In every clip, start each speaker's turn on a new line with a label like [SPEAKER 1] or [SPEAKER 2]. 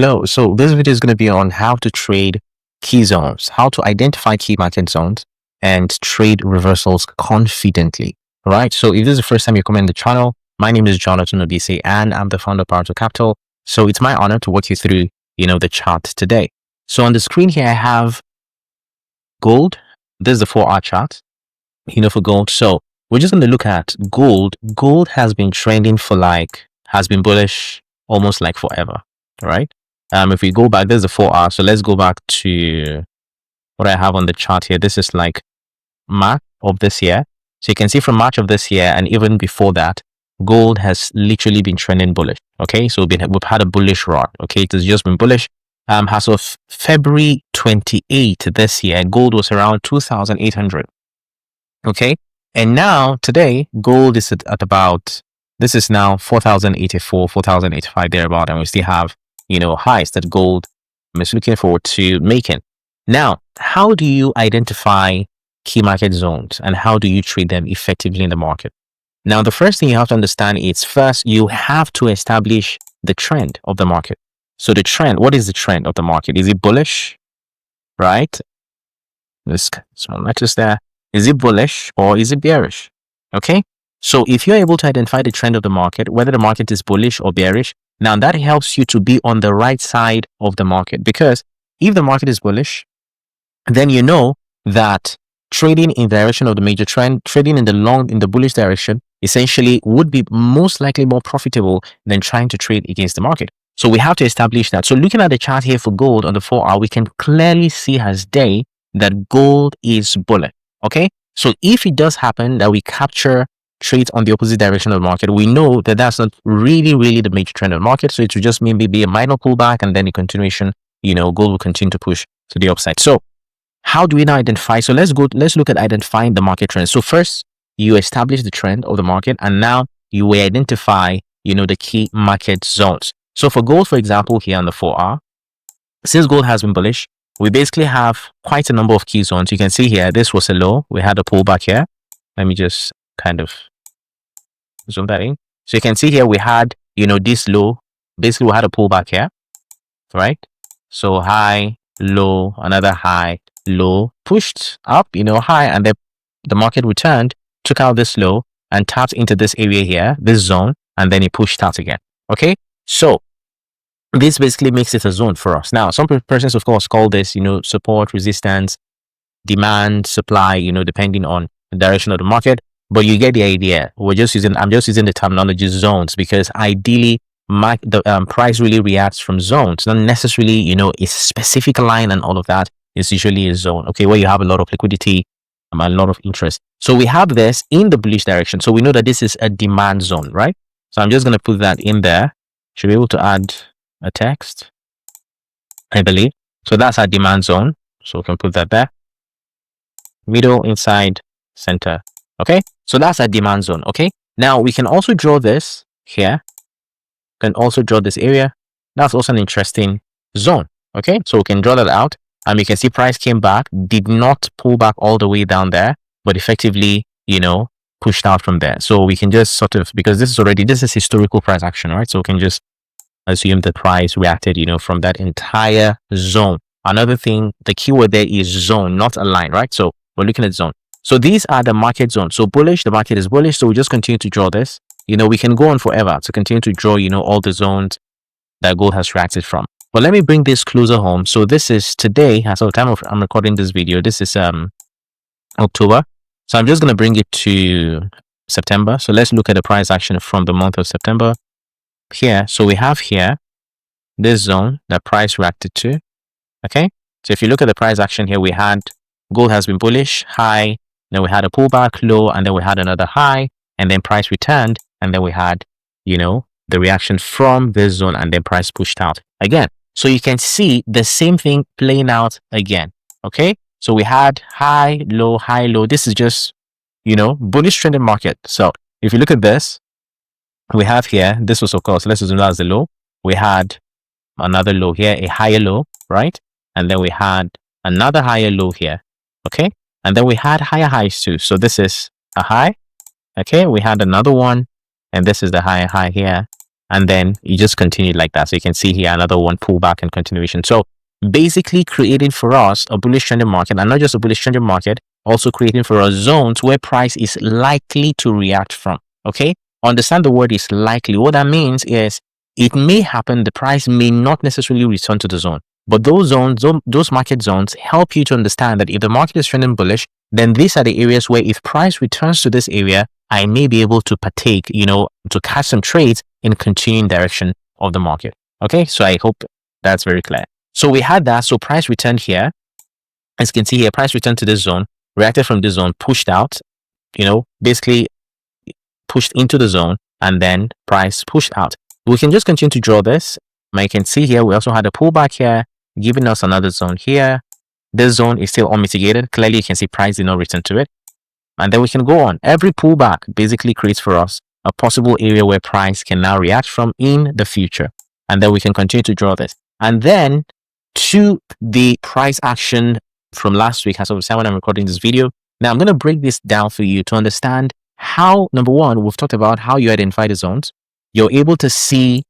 [SPEAKER 1] Hello, so this video is going to be on how to trade key zones, how to identify key market zones and trade reversals confidently, right? So if this is the first time you come in the channel, my name is Jonathan Obise and I'm the founder of ParutoCapital. So it's my honor to walk you through, the chart today. So on the screen here, I have gold. This is the 4-hour chart, for gold. So we're just going to look at gold. Gold has been trending has been bullish almost like forever, right? If we go back, there's the 4-hour. So let's go back to what I have on the chart here. This is like March of this year. So you can see from March of this year and even before that, gold has literally been trending bullish. Okay, so we've had a bullish run. Okay, it has just been bullish. As of February 28th this year, gold was around 2,800. Okay, and now today, gold is at about, this is now 4,084, 4,085 thereabout, and we still have highs that gold is looking forward to making. Now, how do you identify key market zones and how do you trade them effectively in the market? Now, the first thing you have to understand is first, you have to establish the trend of the market. So the trend, what is the trend of the market? Is it bullish, right? This small letters there. Is it bullish or is it bearish? Okay. So if you're able to identify the trend of the market, whether the market is bullish or bearish, now that helps you to be on the right side of the market, because if the market is bullish, then you know that trading in the direction of the major trend, trading in the bullish direction, essentially would be most likely more profitable than trying to trade against the market. So we have to establish that. So looking at the chart here for gold on the 4-hour, we can clearly see as day that gold is bullish. Okay. So if it does happen that we capture trades on the opposite direction of the market, we know that that's not really the major trend of the market. So it will just maybe be a minor pullback and then a continuation, gold will continue to push to the upside. So how do we now identify? So let's look at identifying the market trends. So first you establish the trend of the market and now you will identify, the key market zones. So for gold, for example, here on the 4-hour, since gold has been bullish, we basically have quite a number of key zones. You can see here, this was a low. We had a pullback here. Let me just kind of zoom that in. So you can see here, we had, this low. Basically, we had a pullback here, right? So high, low, another high, low, pushed up, high, and then the market returned, took out this low and tapped into this area here, this zone, and then it pushed out again. Okay, so this basically makes it a zone for us. Now, some persons, of course, call this, support, resistance, demand, supply, depending on the direction of the market. But you get the idea. I'm just using the terminology zones because ideally, the price really reacts from zones, not necessarily, a specific line and all of that. It's usually a zone, okay, where you have a lot of liquidity, a lot of interest. So we have this in the bullish direction. So we know that this is a demand zone, right? So I'm just going to put that in there. Should be able to add a text, I believe. So that's our demand zone. So we can put that there. Middle, inside, center. Okay. So that's our demand zone. Okay. Now we can also draw this here. Can also draw this area. That's also an interesting zone. Okay. So we can draw that out. And you can see price came back, did not pull back all the way down there, but effectively, pushed out from there. So we can just sort of, because this is historical price action, right? So we can just assume the price reacted, from that entire zone. Another thing, the keyword there is zone, not a line, right? So we're looking at zone. So these are the market zones. So bullish, the market is bullish. So we just continue to draw this. We can go on forever to continue to draw, all the zones that gold has reacted from. But let me bring this closer home. So this is today, as of the time I'm recording this video, this is October. So I'm just going to bring it to September. So let's look at the price action from the month of September here. So we have here this zone that price reacted to. Okay. So if you look at the price action here, we had gold has been bullish, high, then we had a pullback, low, and then we had another high, and then price returned, and then we had, the reaction from this zone, and then price pushed out again. So you can see the same thing playing out again. Okay. So we had high, low, high, low. This is just, bullish trending market. So if you look at this, we have here, this was, of course, let's assume that as the low. We had another low here, a higher low, right? And then we had another higher low here. Okay. And then we had higher highs too. So this is a high. Okay. We had another one, and this is the higher high here. and then you just continue like that. So you can see here another one pullback and continuation. So basically creating for us a bullish trending market, and not just a bullish trending market, also creating for us zones where price is likely to react from. Okay, understand the word is likely. What that means is it may happen, the price may not necessarily return to the zone, but those zones, those market zones help you to understand that if the market is trending bullish, then these are the areas where if price returns to this area, I may be able to partake, to catch some trades in continuing direction of the market. Okay, so I hope that's very clear. So we had that. So price returned here. As you can see here, price returned to this zone, reacted from this zone, pushed out, basically pushed into the zone, and then price pushed out. We can just continue to draw this. You can see here, we also had a pullback here, giving us another zone here. This zone is still unmitigated. Clearly, you can see price did not return to it. And then we can go on. Every pullback basically creates for us a possible area where price can now react from in the future. And then we can continue to draw this. And then to the price action from last week, as of the time when I'm recording this video. Now, I'm going to break this down for you to understand how, number one, we've talked about how you identify the zones. You're able to see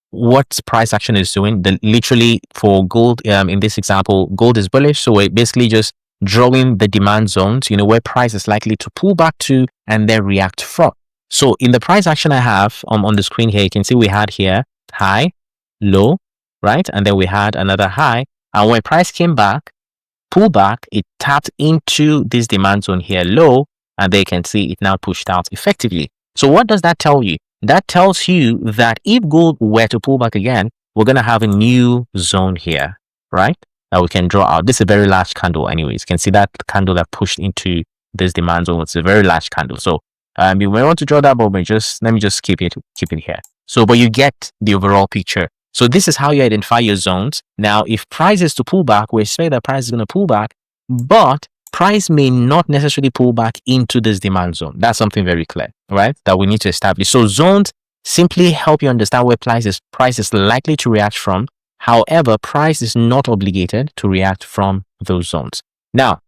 [SPEAKER 1] what price action is doing. Literally for gold, in this example, gold is bullish. So we're basically just drawing the demand zones, where price is likely to pull back to and then react from. So in the price action I have on the screen here, you can see we had here high, low, right? And then we had another high. And when price came back, pull back, it tapped into this demand zone here, low, and they can see it now pushed out effectively. So what does that tell you? That tells you that if gold were to pull back again, we're going to have a new zone here, right? That we can draw out. This is a very large candle anyways. You can see that candle that pushed into this demand zone. It's a very large candle. So you may want to draw that, but let me just keep it here. So, but you get the overall picture. So this is how you identify your zones. Now, if price is to pull back, we expect that price is going to pull back, but price may not necessarily pull back into this demand zone. That's something very clear, right? That we need to establish. So zones simply help you understand where price is likely to react from. However, price is not obligated to react from those zones. Now,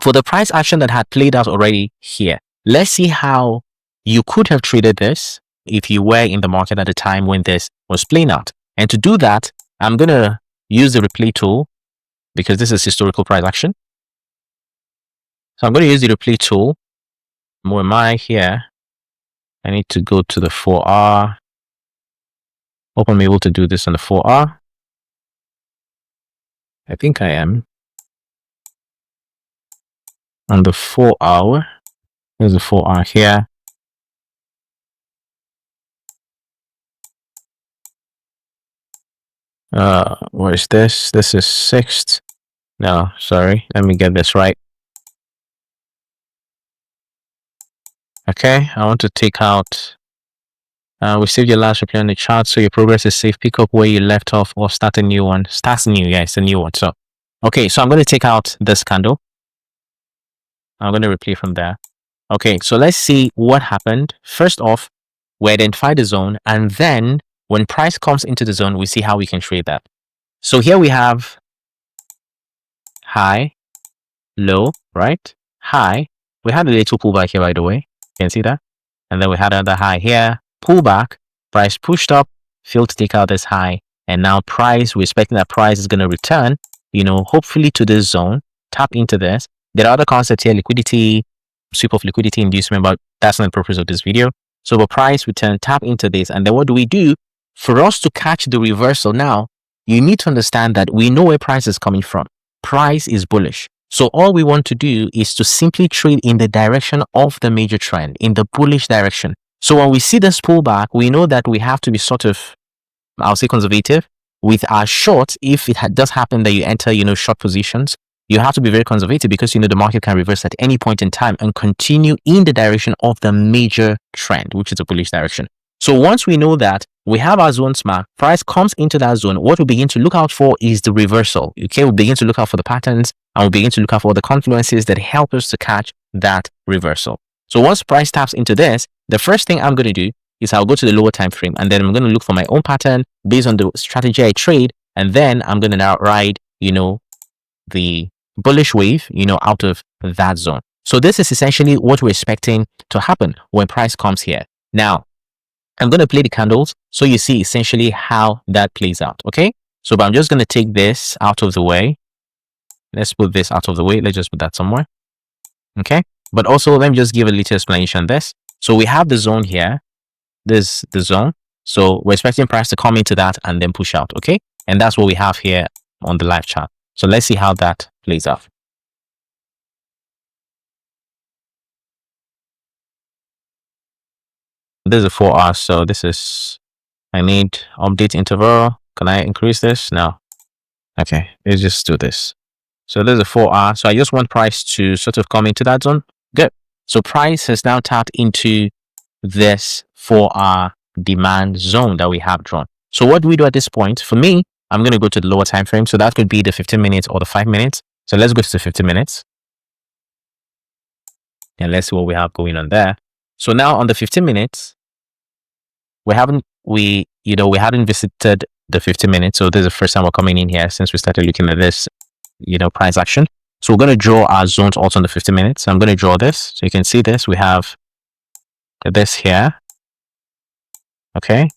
[SPEAKER 1] for the price action that had played out already here, let's see how you could have traded this if you were in the market at the time when this was playing out. And to do that, I'm going to use the replay tool because this is historical price action. So I'm going to use the replay tool. Where am I here? I need to go to the 4R. Hope I'm able to do this on the 4R. I think I am. On the 4-hour. There's a 4R here. What is this? This is 6th. No, sorry. Let me get this right. Okay, I want to take out. We saved your last replay on the chart, so your progress is safe. Pick up where you left off or start a new one. Starts new, yeah, it's a new one. So, okay, so I'm going to take out this candle. I'm going to replay from there. Okay, so let's see what happened. First off, we identify the zone, and then when price comes into the zone, we see how we can trade that. So here we have high, low, right? High. We had a little pullback here, by the way. You can see that. And then we had another high here, pullback, price pushed up, failed to take out this high. And now price, we're expecting that price is going to return, hopefully to this zone, tap into this. There are other concepts here, liquidity, sweep of liquidity inducement, but that's not the purpose of this video. So the price return, tap into this. And then what do we do? For us to catch the reversal now, you need to understand that we know where price is coming from. Price is bullish. So all we want to do is to simply trade in the direction of the major trend, in the bullish direction. So when we see this pullback, we know that we have to be sort of, I'll say, conservative with our shorts. If it does happen that you enter, short positions, you have to be very conservative because, the market can reverse at any point in time and continue in the direction of the major trend, which is a bullish direction. So once we know that, we have our zones marked, price comes into that zone, what we begin to look out for is the reversal. Okay, we begin to look out for the patterns and we begin to look out for the confluences that help us to catch that reversal. So once price taps into this, the first thing I'm going to do is I'll go to the lower time frame and then I'm going to look for my own pattern based on the strategy I trade. And then I'm going to now ride, the bullish wave, out of that zone. So this is essentially what we're expecting to happen when price comes here. Now, I'm going to play the candles so you see essentially how that plays out. Okay. So, but I'm just going to take this out of the way. Let's put this out of the way. Let's just put that somewhere. Okay. But also, let me just give a little explanation on this. So we have the zone here. This is the zone. So we're expecting price to come into that and then push out. Okay. And that's what we have here on the live chart. So let's see how that plays out. This is a 4 hours. So this is, I need update interval. Can I increase this? No. Okay. Let's just do this. So there's a 4 hour. So I just want price to sort of come into that zone. Good. So price has now tapped into this 4 hour demand zone that we have drawn. So what do we do at this point? For me, I'm going to go to the lower time frame. So that could be the 15 minutes or the 5 minutes. So let's go to the 15 minutes. And let's see what we have going on there. So now on the 15 minutes, we hadn't visited the 15 minutes. So this is the first time we're coming in here since we started looking at this, price action. So we're going to draw our zones also on the 15 minutes. So I'm going to draw this. So you can see this. We have this here. Okay.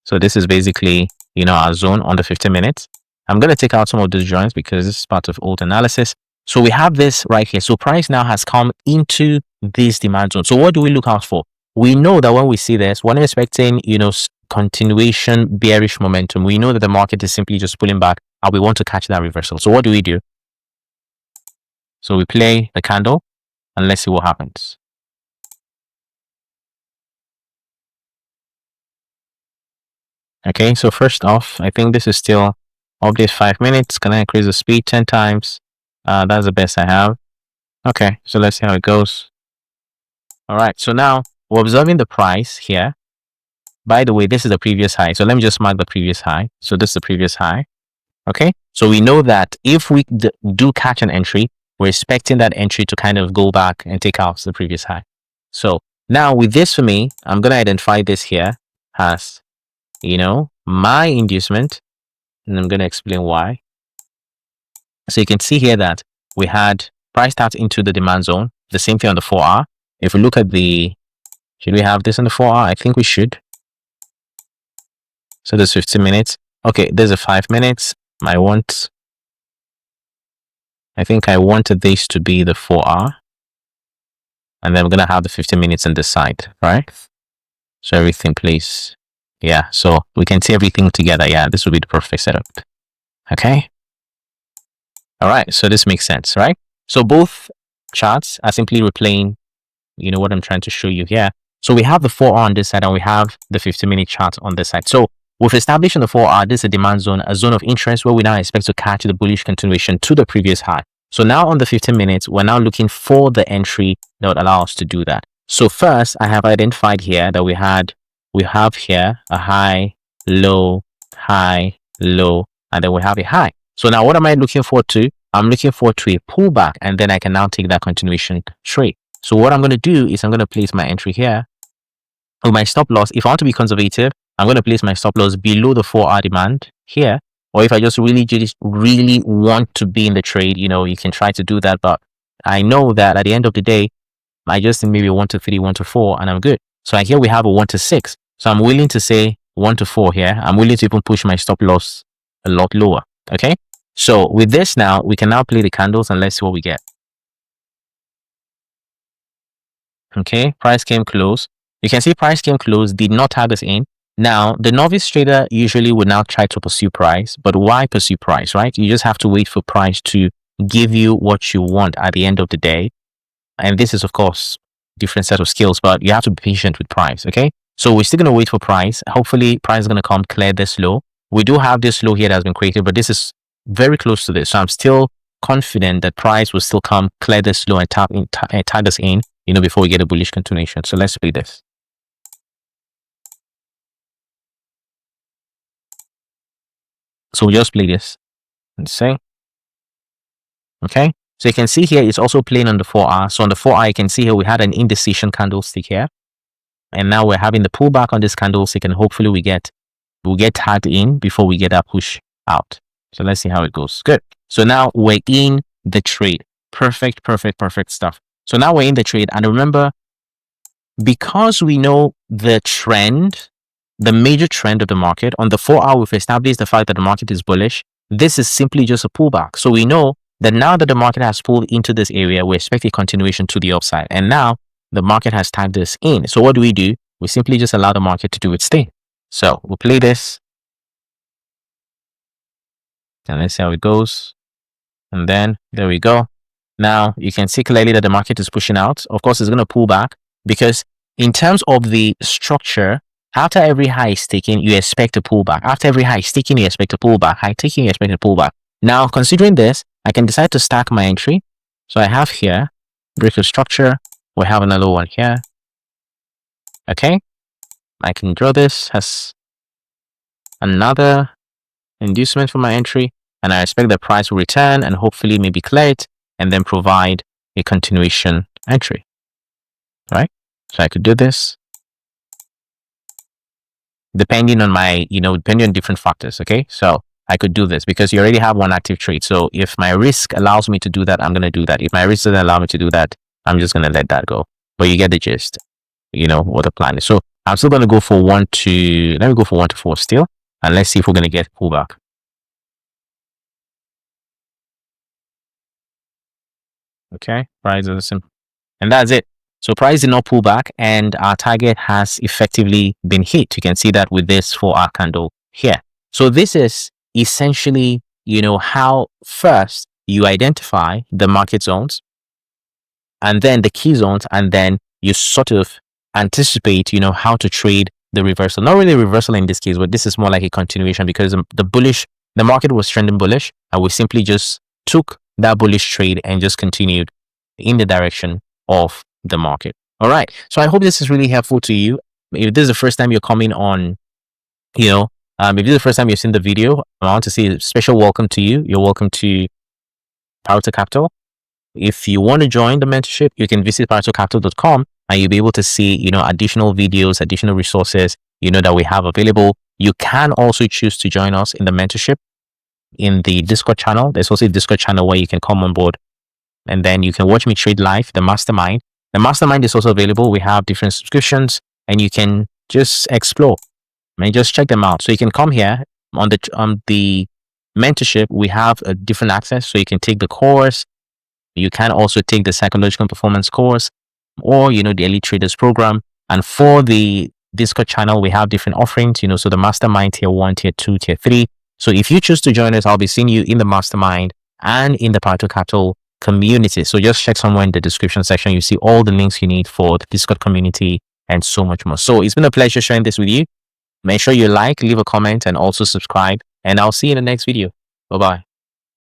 [SPEAKER 1] So this is basically, our zone on the 15 minutes. I'm going to take out some of these joints because this is part of old analysis. So we have this right here. So price now has come into this demand zone. So what do we look out for? We know that when we see this, when we're expecting, continuation bearish momentum, we know that the market is simply just pulling back and we want to catch that reversal. So what do we do? So we play the candle and let's see what happens. Okay, so first off, I think this is still update 5 minutes. Can I increase the speed 10 times? That's the best I have. Okay, so let's see how it goes. All right, so now we're observing the price here. By the way, this is the previous high. So let me just mark the previous high. So this is the previous high. Okay, so we know that if we do catch an entry, we're expecting that entry to kind of go back and take out the previous high. So now with this for me, I'm going to identify this here as, my inducement, and I'm going to explain why. So you can see here that we had price tapped into the demand zone, the same thing on the 4 hour. If we look at should we have this on the 4 hour? I think we should. So there's 15 minutes. Okay, there's a 5 minutes. I think I wanted this to be the 4 hour. And then we're going to have the 15 minutes on this side, right? So everything plays. Yeah, so we can see everything together. Yeah, this will be the perfect setup. Okay. All right, so this makes sense, right? So both charts are simply replaying, what I'm trying to show you here. So we have the 4 hour on this side and we have the 15-minute chart on this side. So we've established in the 4 hour, this is a demand zone, a zone of interest where we now expect to catch the bullish continuation to the previous high. So now on the 15 minutes, we're now looking for the entry that would allow us to do that. So first, I have identified here that we have here a high, low, and then we have a high. So now what am I looking forward to? I'm looking forward to a pullback, and then I can now take that continuation trade. So what I'm going to do is I'm going to place my entry here with my stop loss. If I want to be conservative, I'm going to place my stop loss below the 4 hour demand here. Or if I just really want to be in the trade, you can try to do that. But I know that at the end of the day, I just need maybe 1 to 3, 1 to 4, and I'm good. So here we have a 1 to 6. So I'm willing to say 1 to 4 here. I'm willing to even push my stop loss a lot lower. Okay. So with this now, we can now play the candles and let's see what we get. Okay. Price came close. You can see price came close, did not tag us in. Now, the novice trader usually would now try to pursue price, but why pursue price, right? You just have to wait for price to give you what you want at the end of the day. And this is, of course, different set of skills, but you have to be patient with price, okay? So we're still going to wait for price. Hopefully, price is going to come clear this low. We do have this low here that has been created, but this is very close to this. So I'm still confident that price will still come clear this low and tag us in, before we get a bullish continuation. So let's play this. So we'll just play this and see. Okay. So you can see here, it's also playing on the 4 hour. So on the 4 hour, you can see here, we had an indecision candlestick here. And now we're having the pullback on this candlestick, and hopefully we'll get tagged in before we get that push out. So let's see how it goes. Good. So now we're in the trade. Perfect stuff. So now we're in the trade. And remember, because we know the trend, the major trend of the market on the 4-hour, we've established the fact that the market is bullish. This is simply just a pullback. So we know that now that the market has pulled into this area, we expect a continuation to the upside. And now the market has tagged this in. So what do? We simply just allow the market to do its thing. So we'll play this. And let's see how it goes. And then there we go. Now you can see clearly that the market is pushing out. Of course, it's going to pull back because in terms of the structure, after every high is taken, you expect a pullback. After every high is taken, you expect a pullback. High taken, you expect a pullback. Now, considering this, I can decide to stack my entry. So I have here, break the structure. We have another one here. Okay. I can draw this as another inducement for my entry. And I expect the price will return and hopefully maybe clear it and then provide a continuation entry. Right? So I could do this. Depending on my, depending on different factors. Okay. So I could do this because you already have one active trade. So if my risk allows me to do that, I'm going to do that. If my risk doesn't allow me to do that, I'm just going to let that go. But you get the gist, what the plan is. So I'm still going to go for let me go for 1 to 4 still. And let's see if we're going to get pullback. Okay. Price is simple. And that's it. So price did not pull back and our target has effectively been hit. You can see that with this 4-hour candle here. So this is essentially, how first you identify the market zones and then the key zones, and then you sort of anticipate, how to trade the reversal. Not really a reversal in this case, but this is more like a continuation because the market was trending bullish and we simply just took that bullish trade and just continued in the direction of the market. All right. So I hope this is really helpful to you. If this is the first time you're coming on, if this is the first time you've seen the video, I want to say a special welcome to you. You're welcome to ParutoCapital. If you want to join the mentorship, you can visit ParutoCapital.com and you'll be able to see, additional videos, additional resources, that we have available. You can also choose to join us in the mentorship in the Discord channel. There's also a Discord channel where you can come on board and then you can watch me trade live, the mastermind. The mastermind is also available. We have different subscriptions and you can just explore and just check them out. So you can come here on the mentorship. We have a different access. So you can take the course. You can also take the psychological performance course or, the elite traders program. And for the Discord channel, we have different offerings, so the mastermind tier 1, tier 2, tier 3. So if you choose to join us, I'll be seeing you in the mastermind and in the Paruto Capital community. So just check somewhere in the description section. You see all the links you need for the Discord community and so much more. So it's been a pleasure sharing this with you. Make sure you like, leave a comment and also subscribe. And I'll see you in the next video. Bye-bye.